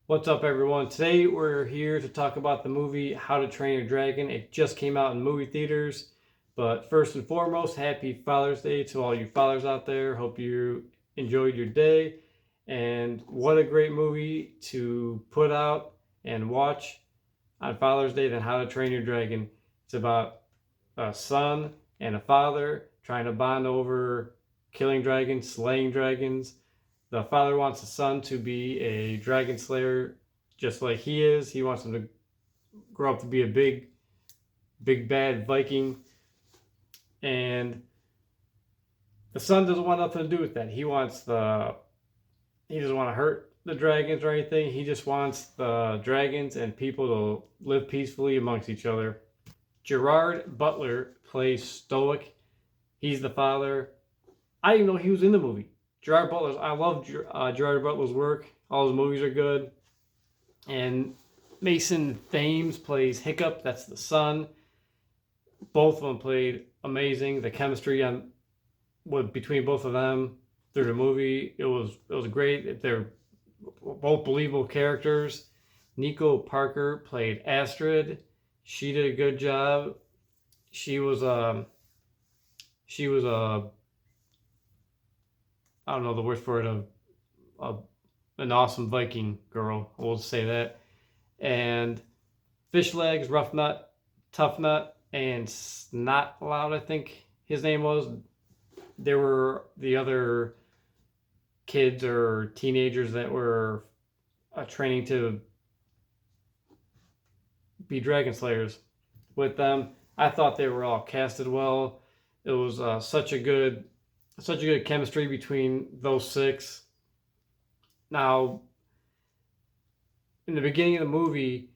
What's up, everyone? Today we're here to talk about the movie How to Train Your Dragon. It just came out in movie theaters. But first and foremost, happy Father's Day to all you fathers out there. Hope you enjoyed your day. And what a great movie to put out and watch on Father's Day than How to Train Your Dragon. It's about a son and a father trying to bond over killing dragons, slaying dragons. The father wants the son to be a dragon slayer just like he is. He wants him to grow up to be a big bad Viking. And the son doesn't want nothing to do with that. He doesn't want to hurt the dragons or anything. He just wants the dragons and people to live peacefully amongst each other. Gerard Butler plays Stoic. He's the father. I didn't even know he was in the movie. I love Gerard Butler's work. All his movies are good. And Mason Thames plays Hiccup. That's the son. Both of them played amazing. The chemistry between both of them through the movie, it was great. They're both believable characters. Nico Parker played Astrid. She did a good job. She was I don't know the word for it, an awesome Viking girl. We'll say that. And Fish Legs, Rough Nut, Tough Nut, and Snot Loud, I think his name was. There were the other kids or teenagers that were training to be dragon slayers with them. I thought they were all casted well. It was such a good chemistry between those six. Now, in the beginning of the movie,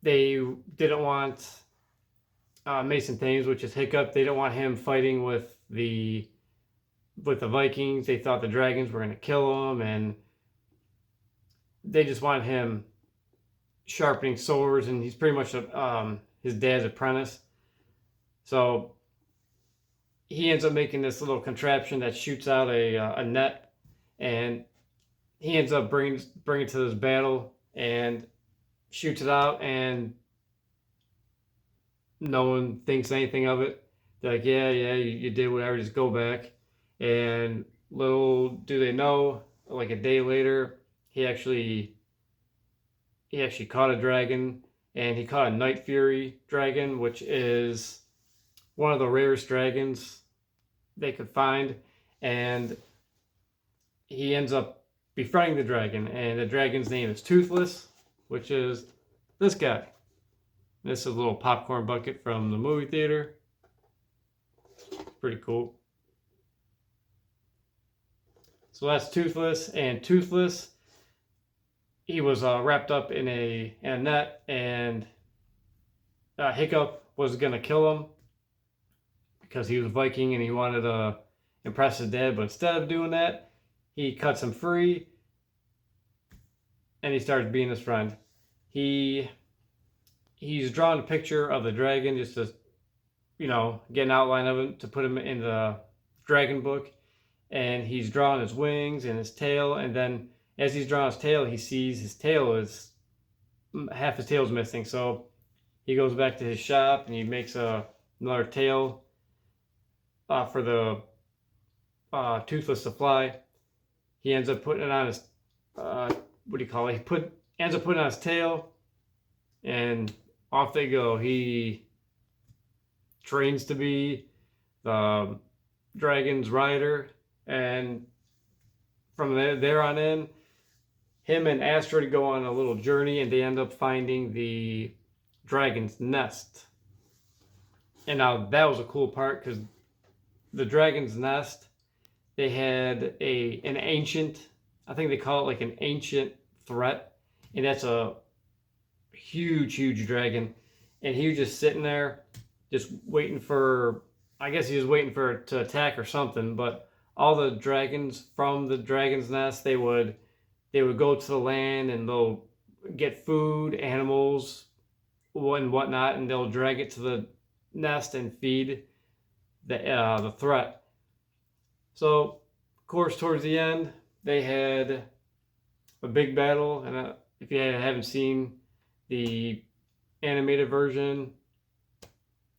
they didn't want Mason Thames, which is Hiccup. They didn't want him fighting with the Vikings. They thought the dragons were going to kill him, and they just wanted him sharpening swords. And he's pretty much his dad's apprentice. So he ends up making this little contraption that shoots out a net, and he ends up bringing it to this battle and shoots it out, and no one thinks anything of it. They're like, yeah, you did whatever, just go back. And little do they know, like a day later, he actually caught a dragon, and he caught a Night Fury dragon, which is one of the rarest dragons they could find. And he ends up befriending the dragon, and the dragon's name is Toothless, which is this guy. This is a little popcorn bucket from the movie theater. Pretty cool. So that's Toothless, and Toothless, he was wrapped up in a net, and Hiccup was gonna kill him because he was a Viking and he wanted to impress his dad. But instead of doing that, he cuts him free, and he starts being his friend. He's drawn a picture of the dragon just to, get an outline of him to put him in the dragon book. And he's drawn his wings and his tail, and then as he's drawn his tail, he sees his tail is half his tail is missing. So he goes back to his shop and he makes another tail for the Toothless to fly. He ends up putting it on his ends up putting it on his tail, and off they go. He trains to be the dragon's rider, and from there on in, him and Astrid go on a little journey, and they end up finding the dragon's nest. And now that was a cool part, because the dragon's nest, they had an ancient, I think they call it like an ancient threat, and that's a huge dragon. And he was just sitting there, just waiting for, I guess he was waiting for it to attack or something. But all the dragons from the dragon's nest, they would go to the land, and they'll get food, animals, and whatnot, and they'll drag it to the nest and feed the threat. So, of course, towards the end, they had a big battle. And if you haven't seen the animated version,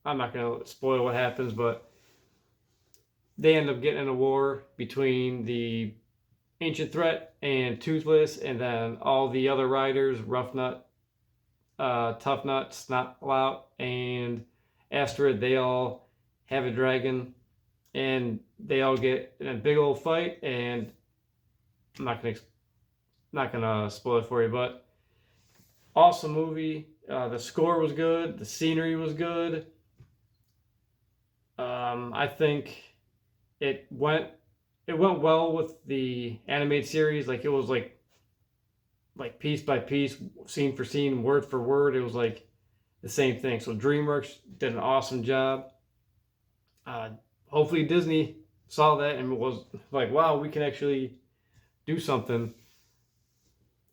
I'm not going to spoil what happens, but they end up getting in a war between the Ancient Threat and Toothless, and then all the other riders, Rough Nut, Tough Nut, Snotlout, and Astrid. They all have a dragon, and they all get in a big old fight. And I'm not gonna spoil it for you, but awesome movie. The score was good. The scenery was good. I think it went well with the animated series. Like, it was like piece by piece, scene for scene, word for word. It was like the same thing. So DreamWorks did an awesome job. Hopefully Disney saw that and was like, wow, we can actually do something,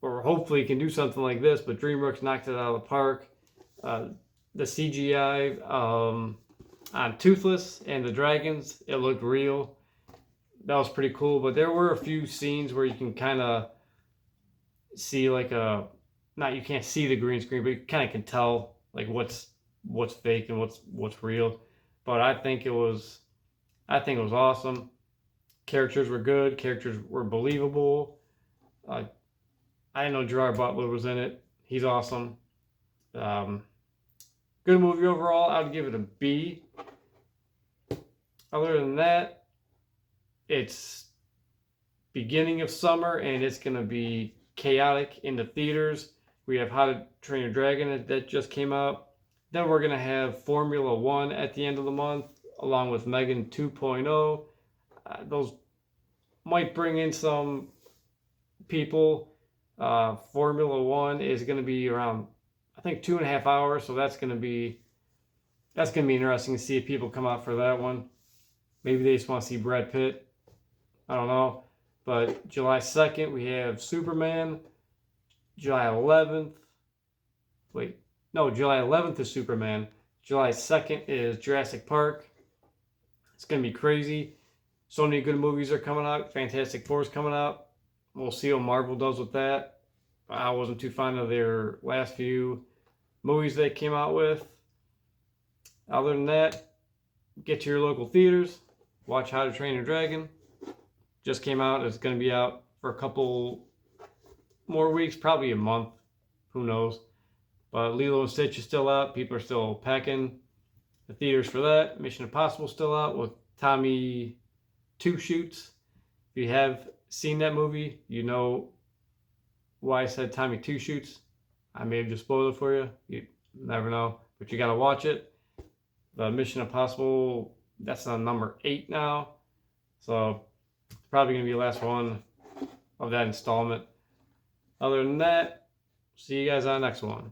or hopefully can do something like this. But DreamWorks knocked it out of the park. The CGI on Toothless and the dragons, it looked real. That was pretty cool. But there were a few scenes where you can kind of see like you can't see the green screen, but you kind of can tell like what's fake and what's real. But I think it was awesome. Characters were good. Characters were believable. I didn't know Gerard Butler was in it. He's awesome. Good movie overall. I would give it a B. Other than that, it's beginning of summer and it's going to be chaotic in the theaters. We have How to Train Your Dragon that just came out. Then we're going to have Formula One at the end of the month, along with Megan 2.0. Those might bring in some people. Formula One is going to be around, I think, 2.5 hours. So that's going to be interesting to see if people come out for that one. Maybe they just want to see Brad Pitt. I don't know. But July 2nd, we have Superman. July 11th. July 11th is Superman. July 2nd is Jurassic Park. It's going to be crazy. So many good movies are coming out. Fantastic Four is coming out. We'll see what Marvel does with that. I wasn't too fond of their last few movies they came out with. Other than that, get to your local theaters. Watch How to Train Your Dragon. Just came out. It's going to be out for a couple more weeks, probably a month. Who knows? But Lilo and Stitch is still out. People are still packing the theaters for that. Mission Impossible is still out with Tommy Two Shoots. If you have seen that movie, you know why I said Tommy Two Shoots. I may have just spoiled it for you. You never know. But you got to watch it. The Mission Impossible, that's on number 8 now. So it's probably going to be the last one of that installment. Other than that, see you guys on the next one.